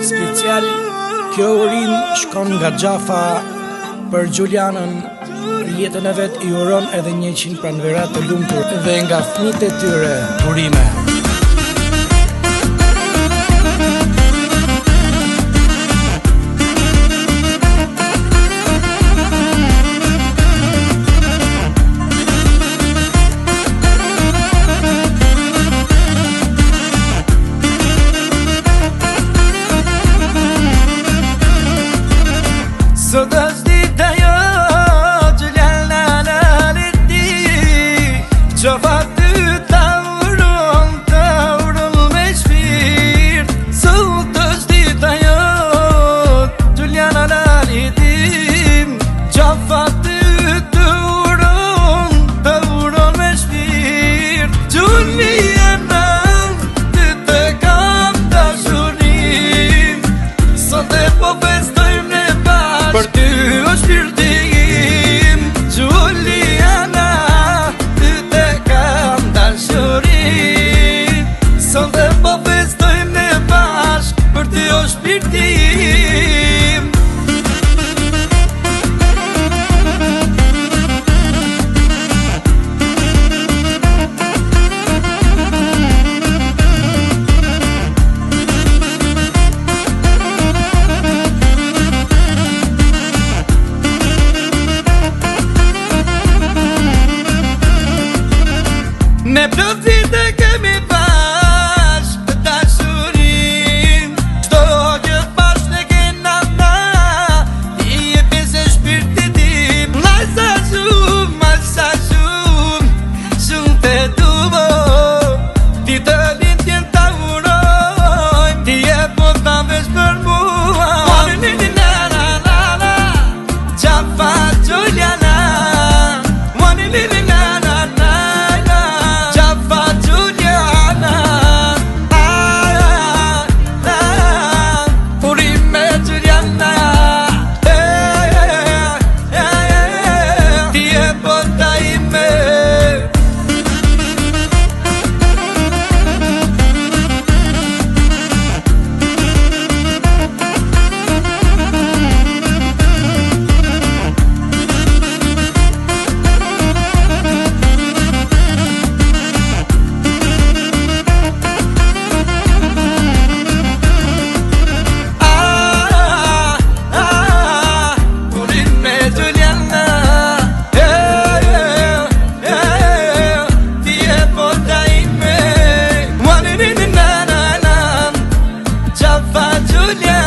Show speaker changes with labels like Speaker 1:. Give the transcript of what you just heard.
Speaker 1: Special, kjo urin shkon nga Xhafa për Gjulianën. Jetën e vet i uron edhe 100 pranvera të lumtur dhe nga fëmijët e tyre urime.
Speaker 2: Sot është dita jo, Gjuliana laliti, qofa ty ta uron me shpirt. Sot është dita jo, Gjuliana laliti, qofa ty të uron me shpirt. Gjuliana, ty të kam dashurim, sot e po festojmë ne për ty o shpirtim. Gjuliana, ty të kam dashurim, sot dhe po festojmë ne bashk për ty o shpirtim. Ne plot vite kemi bashk të dashurim, çdo gjë bashk ne kena na, ti je pjesë e shpirtit tim. Ma sa shumë të duvo, ti të lindjen ta urojmë, ti je po ta vesh për mua. Xhafa Gjuliana, Julia.